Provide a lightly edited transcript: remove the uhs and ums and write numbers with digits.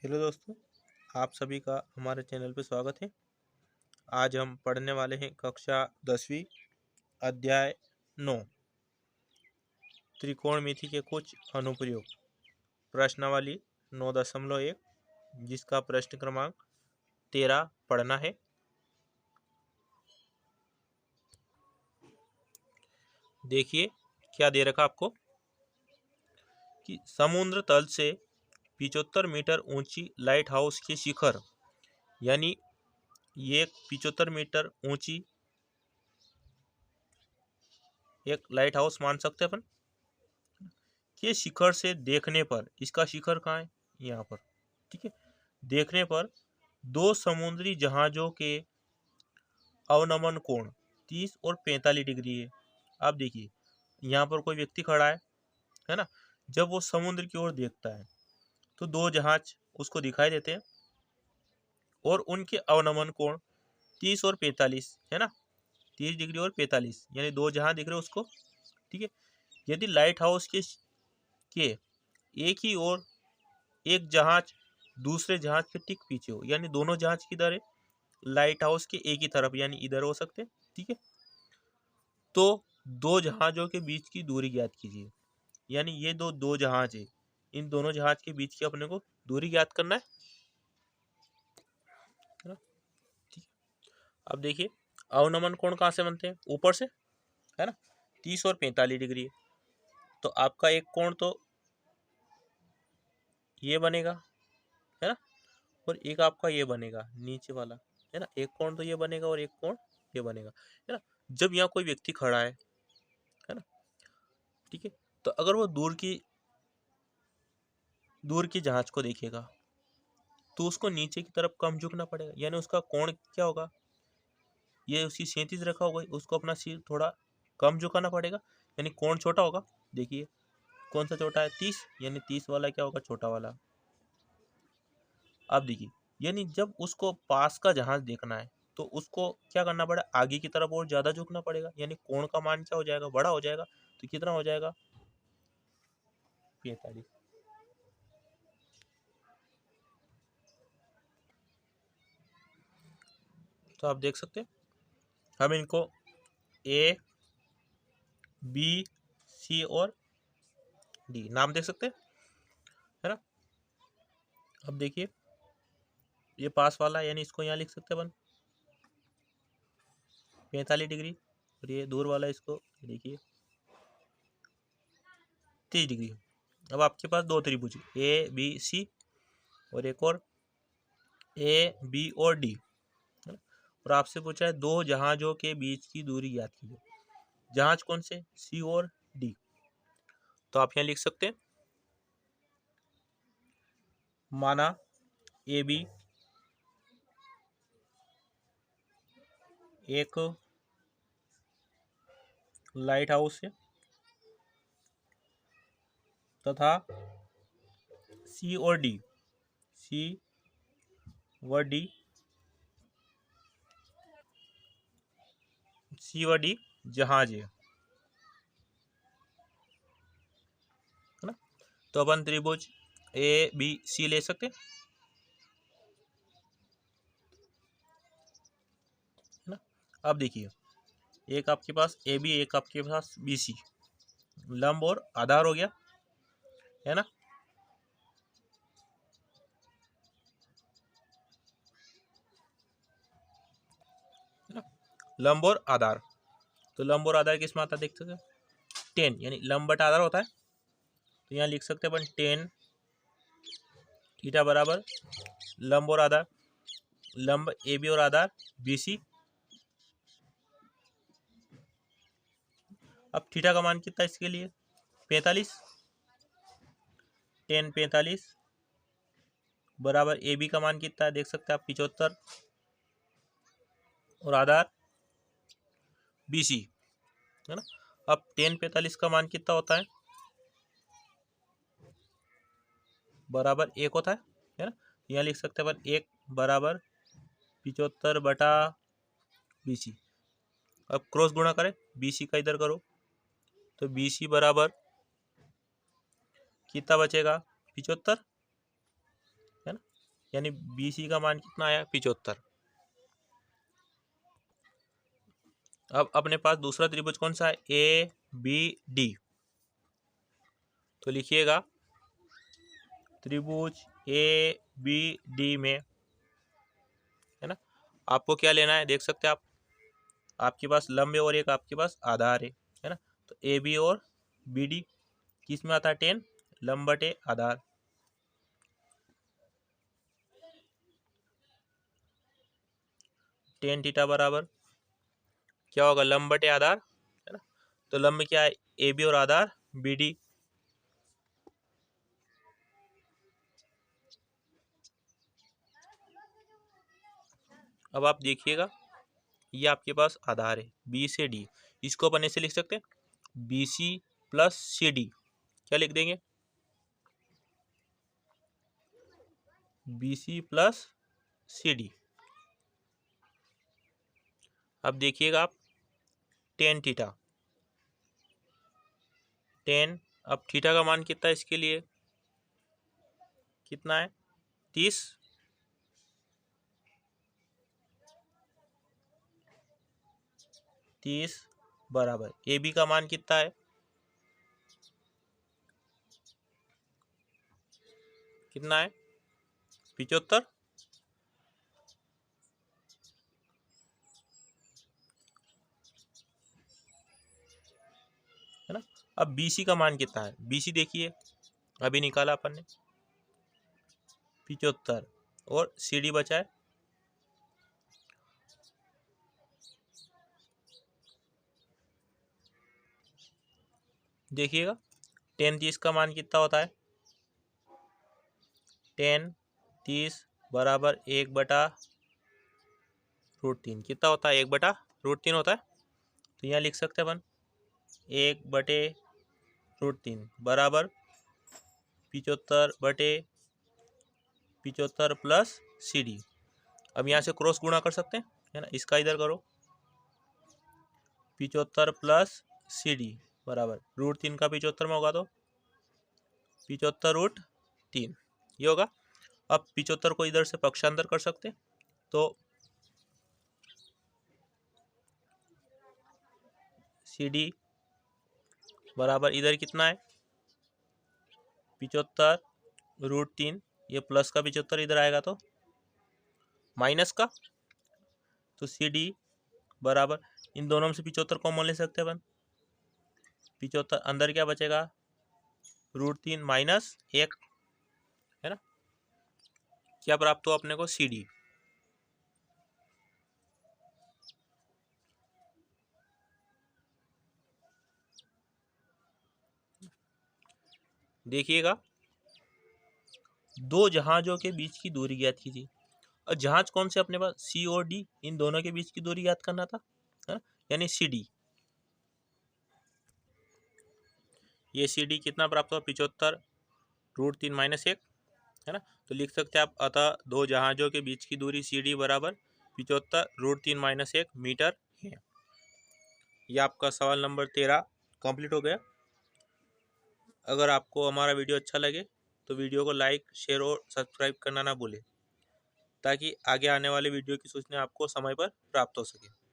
Hello दोस्तों, आप सभी का हमारे चैनल पर स्वागत है। आज हम पढ़ने वाले हैं कक्षा 10वीं अध्याय 9 त्रिकोणमिति के कुछ अनुप्रयोग, प्रश्नावली 9.1 जिसका प्रश्न क्रमांक 13 पढ़ना है। देखिए क्या दे रखा आपको कि समुद्र तल से 75 मीटर ऊंची लाइट हाउस के शिखर, यानी ये 75 मीटर ऊंची एक लाइट हाउस मान सकते हैं अपन के शिखर से देखने पर, इसका शिखर कहाँ है? यहाँ पर, ठीक है। देखने पर दो समुद्री जहाजों के अवनमन कोण 30 और 45 डिग्री है। आप देखिए यहाँ पर कोई व्यक्ति खड़ा है ना। जब वो समुद्र की ओर देखता है तो दो जहाज उसको दिखाई देते हैं और उनके अवनमन कोण 30 और 45 है ना, 30 डिग्री और 45, यानी दो जहाज दिख रहे हैं उसको, ठीक है। यदि लाइट हाउस के एक ही ओर एक जहाज दूसरे जहाज के ठीक पीछे हो, यानी दोनों जहाज किधर है? लाइट हाउस के एक ही तरफ, यानी इधर हो सकते हैं, ठीक है। तो दो जहाजों के बीच की दूरी ज्ञात कीजिए, यानी ये दो जहाज है, इन दोनों जहाज के बीच की अपने को दूरी ज्ञात करना है ना, ठीक है। अब देखिए अवनमन कोण कहाँ से बनते हैं? ऊपर से, है ना। 30 और 45 डिग्री है, तो आपका एक कोण तो ये बनेगा, है ना, और एक आपका ये बनेगा नीचे वाला, है ना। एक कोण तो ये बनेगा और एक कोण ये बनेगा, है ना। जब यहाँ कोई व्यक्ति खड़ा है ना, ठीक है, तो अगर वो दूर की जहाज को देखेगा तो उसको नीचे की तरफ कम झुकना पड़ेगा, यानी उसका कोण क्या होगा? ये उसी 37 रखा होगा, उसको अपना सिर थोड़ा कम झुकाना पड़ेगा, यानी कोण छोटा होगा। देखिए कौन सा छोटा है? 30, यानी 30 वाला क्या होगा? छोटा वाला। अब देखिए यानी जब उसको पास का जहाज देखना है तो उसको क्या करना पड़ेगा? आगे की तरफ और ज्यादा झुकना पड़ेगा, यानी कोण का मान क्या हो जाएगा? बड़ा हो जाएगा। तो कितना हो जाएगा? 45। तो आप देख सकते हैं, हम इनको ए बी सी और डी नाम देख सकते हैं, है ना। अब देखिए ये पास वाला, यानी इसको यहाँ लिख सकते हैं अपन 45 डिग्री, और ये दूर वाला इसको देखिए 30 डिग्री। अब आपके पास दो त्रिभुज ए बी सी और एक और ए बी और डी, और आपसे पूछा है दो जहाजों के बीच की दूरी ज्ञात कीजिए। जहाज कौन से? सी और डी। तो आप यहाँ लिख सकते हैं, माना ए बी एक लाइट हाउस है तथा सी और डी जहाज है ना। तो अपन त्रिभुज ए बी सी ले सकते हैं, है ना। अब देखिए एक आपके पास ए बी, एक आपके पास बी सी, लंब और आधार हो गया, है ना। लंब और आधार, तो लंब और आधार किस में आता है देख सकते हैं? 10, यानी लंब बटा आधार होता है। तो यहाँ लिख सकते हैं अपन 10 थीटा बराबर लंब और आधार, लंब ए बी और आधार बी सी। अब थीटा का मान कितना इसके लिए? 45, 10 45 बराबर ए बी का मान कितना है देख सकते हैं आप? 75 और आधार बी सी, है ना। अब 10 45 का मान कितना होता है? बराबर 1 होता है ना। यहाँ लिख सकते हैं अपन 1 बराबर 75 बटा बी सी। अब क्रॉस गुणा करें, बी सी का इधर करो, तो बी सी बराबर कितना बचेगा? 75, है ना। यानी BC का मान कितना आया 75। अब अपने पास दूसरा त्रिभुज कौन सा है ABD, तो लिखिएगा त्रिभुज ABD में, है ना, आपको क्या लेना है देख सकते हैं आप, आपके पास लंब है और एक आपके पास आधार है ना। तो AB और BD किस में आता है 10 लंब बटे आधार, टेन थीटा बराबर क्या होगा लंब बटे आधार, है ना। तो लंब क्या है AB और आधार BD। अब आप देखिएगा ये आपके पास आधार है B से D, इसको अपन ऐसे लिख सकते हैं BC प्लस CD, क्या लिख देंगे BC प्लस CD। अब देखिएगा आप टेन थीटा, टेन, अब थीटा का मान कितना है इसके लिए कितना है 30, बराबर AB का मान कितना है कितना है 75, है ना। अब BC का मान कितना है, BC देखिए अभी निकाला अपन ने 75 और CD बचा है, देखिएगा 10 30 का मान कितना होता है 10 30 बराबर 1/√3, कितना होता है 1/√3 होता है। तो यहाँ लिख सकते हैं अपन 1/√3 बराबर 75/75 प्लस CD। अब यहाँ से क्रॉस गुणा कर सकते हैं, है ना, इसका इधर करो 75 प्लस CD बराबर √3 का 75 में होगा तो 75√3 ये होगा। अब 75 को इधर से पक्षांतर कर सकते हैं, तो CD बराबर इधर कितना है 75√3, ये प्लस का 75 इधर आएगा तो माइनस का, तो CD बराबर इन दोनों में से 75 कॉमन ले सकते हैं अपन, 75 अंदर क्या बचेगा √3 माइनस 1, है ना, क्या प्राप्त हुआ अपने को CD। देखिएगा दो जहाजों के बीच की दूरी ज्ञात कीजिए, और जहाज कौन से अपने पास C और D, इन दोनों के बीच की दूरी ज्ञात करना था, है? यानी CD, ये CD कितना प्राप्त हुआ 75√3 माइनस 1, है ना। तो लिख सकते हैं आप अतः दो जहाजों के बीच की दूरी CD बराबर 75√3 माइनस 1 मीटर है। यह आपका सवाल नंबर 13 कंप्लीट हो गया। अगर आपको हमारा वीडियो अच्छा लगे तो वीडियो को लाइक शेयर और सब्सक्राइब करना ना भूलें, ताकि आगे आने वाले वीडियो की सूचना आपको समय पर प्राप्त हो सके।